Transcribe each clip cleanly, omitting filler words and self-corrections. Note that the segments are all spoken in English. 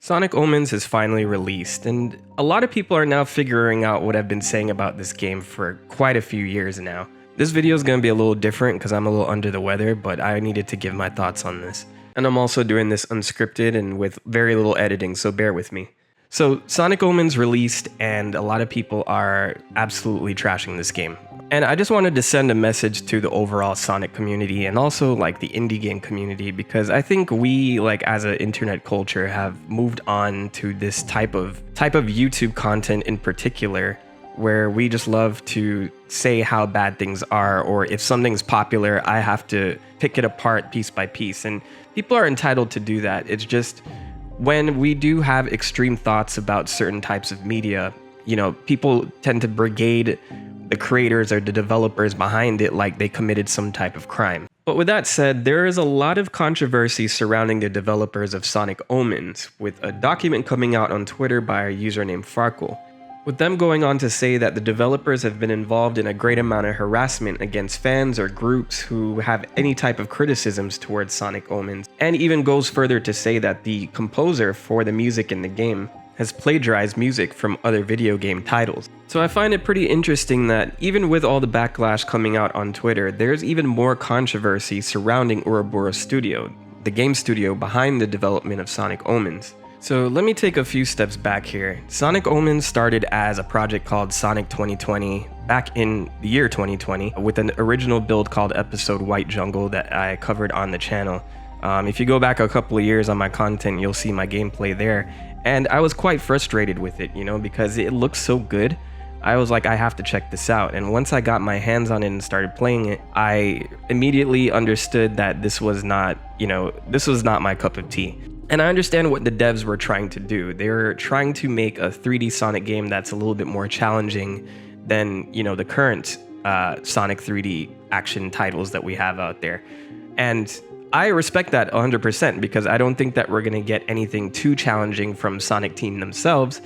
Sonic Omens is finally released, and a lot of people are now figuring out what I've been saying about this game for quite a few years now. This video is going to be a little different because I'm a little under the weather, but I needed to give my thoughts on this. And I'm also doing this unscripted and with very little editing, so bear with me. So, Sonic Omens released, and a lot of people are absolutely trashing this game. And I just wanted to send a message to the overall Sonic community and also like the indie game community, because I think we, like as an internet culture, have moved on to this type of YouTube content in particular, where we just love to say how bad things are, or if something's popular, I have to pick it apart piece by piece. And people are entitled to do that. It's just when we do have extreme thoughts about certain types of media, you know, people tend to brigade the creators or the developers behind it like they committed some type of crime. But with that said, there is a lot of controversy surrounding the developers of Sonic Omens, with a document coming out on Twitter by a user named Farkle, with them going on to say that the developers have been involved in a great amount of harassment against fans or groups who have any type of criticisms towards Sonic Omens, and even goes further to say that the composer for the music in the game has plagiarized music from other video game titles. So I find it pretty interesting that even with all the backlash coming out on Twitter, there's even more controversy surrounding Ouroboros Studio, the game studio behind the development of Sonic Omens. So let me take a few steps back here. Sonic Omens started as a project called Sonic 2020 back in the year 2020 with an original build called Episode White Jungle that I covered on the channel. If you go back a couple of years on my content, you'll see my gameplay there. And I was quite frustrated with it, you know, because it looks so good. I was like, I have to check this out. And once I got my hands on it and started playing it, I immediately understood that this was not, this was not my cup of tea. And I understand what the devs were trying to do. They were trying to make a 3D Sonic game that's a little bit more challenging than, the current Sonic 3D action titles that we have out there. And I respect that 100% because I don't think that we're going to get anything too challenging from Sonic Team themselves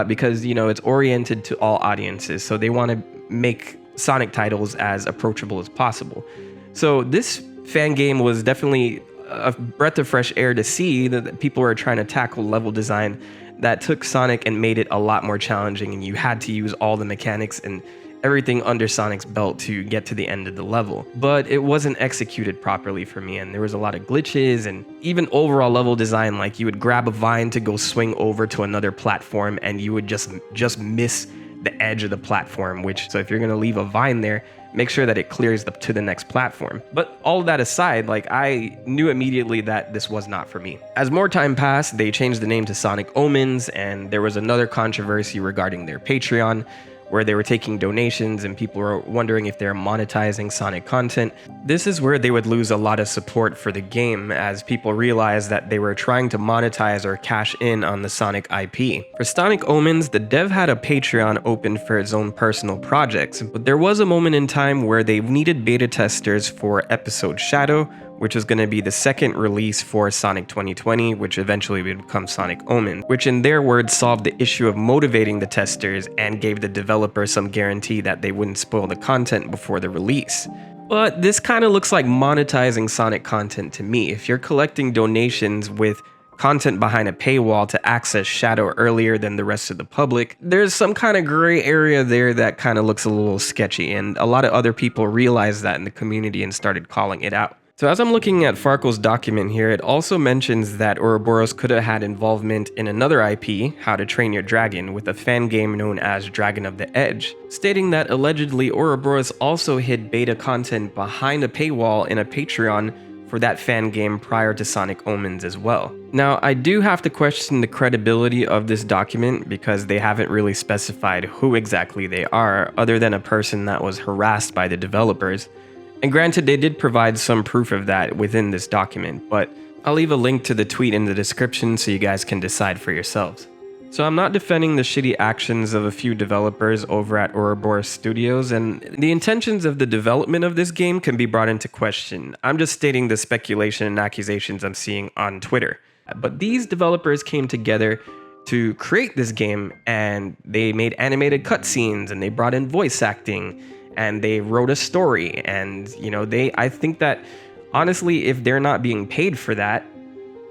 because, it's oriented to all audiences. So they want to make Sonic titles as approachable as possible. So this fan game was definitely a breath of fresh air to see that people are trying to tackle level design that took Sonic and made it a lot more challenging, and you had to use all the mechanics and everything under Sonic's belt to get to the end of the level. But it wasn't executed properly for me, and there was a lot of glitches, and even overall level design, like you would grab a vine to go swing over to another platform and you would just miss the edge of the platform, so if you're going to leave a vine there, make sure that it clears to the next platform. But all of that aside, I knew immediately that this was not for me. As more time passed, they changed the name to Sonic Omens, and there was another controversy regarding their Patreon, where they were taking donations and people were wondering if they're monetizing Sonic content. This is where they would lose a lot of support for the game, as people realized that they were trying to monetize or cash in on the Sonic IP. For Sonic Omens, the dev had a Patreon open for his own personal projects, but there was a moment in time where they needed beta testers for Episode Shadow, which was going to be the second release for Sonic 2020, which eventually would become Sonic Omens, which in their words solved the issue of motivating the testers and gave the developer some guarantee that they wouldn't spoil the content before the release. But this kind of looks like monetizing Sonic content to me. If you're collecting donations with content behind a paywall to access Shadow earlier than the rest of the public, there's some kind of gray area there that kind of looks a little sketchy, and a lot of other people realized that in the community and started calling it out. So as I'm looking at Farkle's document here, it also mentions that Ouroboros could have had involvement in another IP, How to Train Your Dragon, with a fan game known as Dragon of the Edge, stating that allegedly Ouroboros also hid beta content behind a paywall in a Patreon for that fan game prior to Sonic Omens as well. Now, I do have to question the credibility of this document because they haven't really specified who exactly they are, other than a person that was harassed by the developers. And granted, they did provide some proof of that within this document, but I'll leave a link to the tweet in the description so you guys can decide for yourselves. So I'm not defending the shitty actions of a few developers over at Ouroboros Studios, and the intentions of the development of this game can be brought into question. I'm just stating the speculation and accusations I'm seeing on Twitter. But these developers came together to create this game, and they made animated cutscenes, and they brought in voice acting, and they wrote a story, and I think that honestly, if they're not being paid for that,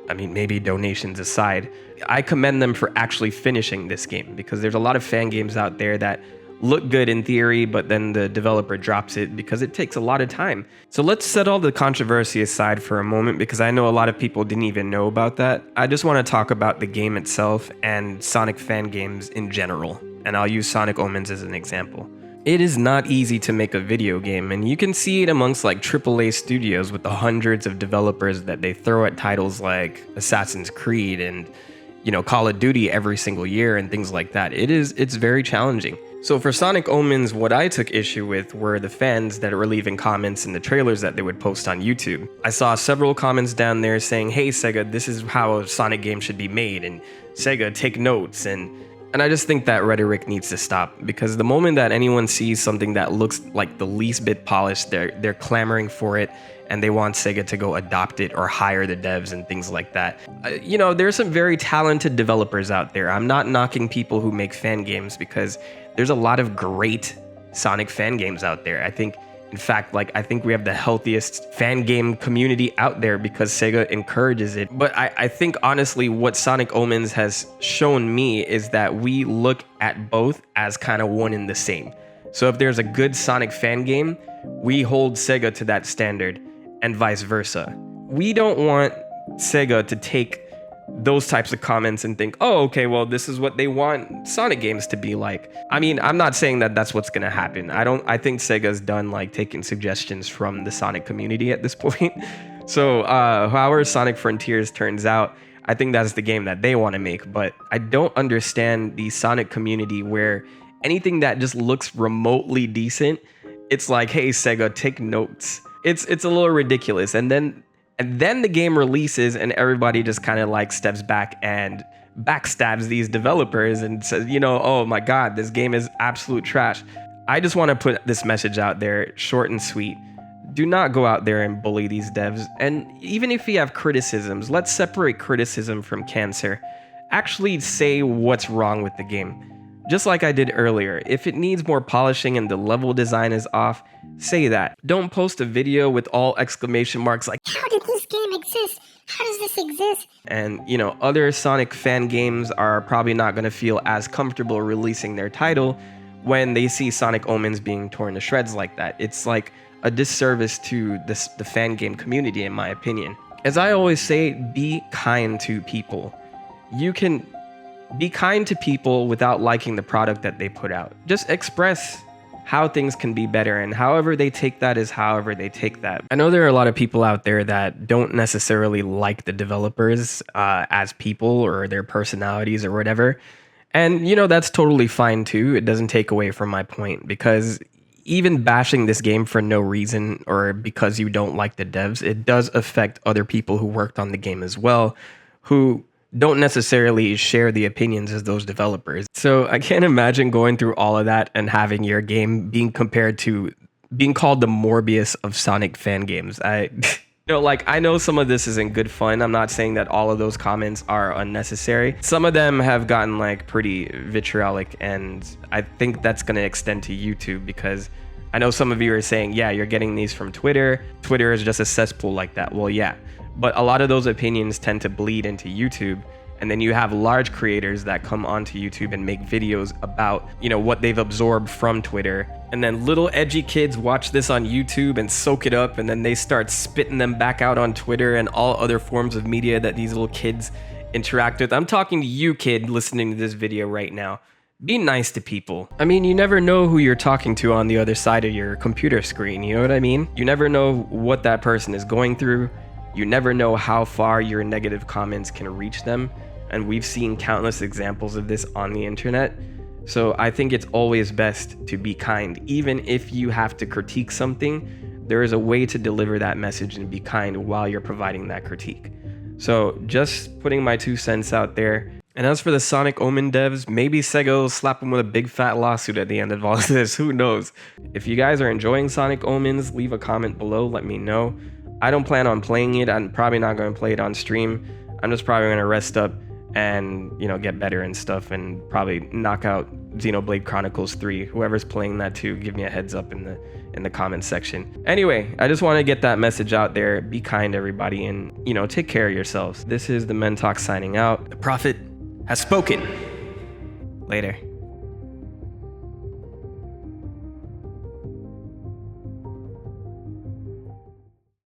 I mean, maybe donations aside, I commend them for actually finishing this game, because there's a lot of fan games out there that look good in theory, but then the developer drops it because it takes a lot of time. So let's set all the controversy aside for a moment, because I know a lot of people didn't even know about that. I just want to talk about the game itself and Sonic fan games in general, and I'll use Sonic Omens as an example. It is not easy to make a video game, and you can see it amongst like AAA studios with the hundreds of developers that they throw at titles like Assassin's Creed and, you know, Call of Duty every single year and things like that. It's very challenging. So for Sonic Omens, what I took issue with were the fans that were leaving comments in the trailers that they would post on YouTube. I saw several comments down there saying, "Hey Sega, this is how a Sonic game should be made," and "Sega, take notes," and I just think that rhetoric needs to stop, because the moment that anyone sees something that looks like the least bit polished, they're clamoring for it, and they want Sega to go adopt it or hire the devs and things like that. You know, there's some very talented developers out there. I'm not knocking people who make fan games, because there's a lot of great Sonic fan games out there. I think we have the healthiest fan game community out there because Sega encourages it. But I think honestly what Sonic Omens has shown me is that we look at both as kind of one and the same. So if there's a good Sonic fan game, we hold Sega to that standard, and vice versa. We don't want Sega to take those types of comments and think, "Oh, okay, well, this is what they want Sonic games to be like." I mean, I'm not saying that that's what's gonna happen. I think Sega's done like taking suggestions from the Sonic community at this point. So however Sonic Frontiers turns out, I think that's the game that they want to make. But I don't understand the Sonic community where anything that just looks remotely decent, it's like, "Hey Sega, take notes." It's a little ridiculous. And then the game releases and everybody just kind of like steps back and backstabs these developers and says, you know, "Oh my God, this game is absolute trash." I just want to put this message out there, short and sweet. Do not go out there and bully these devs. And even if you have criticisms, let's separate criticism from cancer. Actually say what's wrong with the game. Just like I did earlier, if it needs more polishing and the level design is off, say that. Don't post a video with all exclamation marks like, "How did this game exist? How does this exist?" And, you know, other Sonic fan games are probably not going to feel as comfortable releasing their title when they see Sonic Omens being torn to shreds like that. It's like a disservice to the fan game community, in my opinion. As I always say, be kind to people. You can be kind to people without liking the product that they put out. Just express how things can be better, and however they take that is however they take that. I know there are a lot of people out there that don't necessarily like the developers as people or their personalities or whatever. And, you know, that's totally fine too. It doesn't take away from my point, because even bashing this game for no reason or because you don't like the devs, it does affect other people who worked on the game as well, who don't necessarily share the opinions as those developers. So I can't imagine going through all of that and having your game being compared to being called the Morbius of Sonic fan games. I know some of this isn't good fun. I'm not saying that all of those comments are unnecessary. Some of them have gotten like pretty vitriolic, and I think that's going to extend to YouTube, because I know some of you are saying, "Yeah, you're getting these from Twitter. Twitter is just a cesspool like that." Well, yeah. But a lot of those opinions tend to bleed into YouTube, and then you have large creators that come onto YouTube and make videos about, you know, what they've absorbed from Twitter, and then little edgy kids watch this on YouTube and soak it up, and then they start spitting them back out on Twitter and all other forms of media that these little kids interact with. I'm talking to you, kid, listening to this video right now. Be nice to people. I mean, you never know who you're talking to on the other side of your computer screen, you know what I mean? You never know what that person is going through. You never know how far your negative comments can reach them, and we've seen countless examples of this on the internet. So I think it's always best to be kind. Even if you have to critique something, there is a way to deliver that message and be kind while you're providing that critique. So just putting my 2 cents out there. And as for the Sonic Omen devs, maybe Sega will slap them with a big fat lawsuit at the end of all of this, who knows? If you guys are enjoying Sonic Omens, leave a comment below, let me know. I don't plan on playing it. I'm probably not going to play it on stream. I'm just probably going to rest up and, you know, get better and stuff, and probably knock out Xenoblade Chronicles 3. Whoever's playing that too, give me a heads up in in the comments section. Anyway, I just want to get that message out there. Be kind, everybody, and, take care of yourselves. This is the Men Talk signing out. The Prophet has spoken. Later.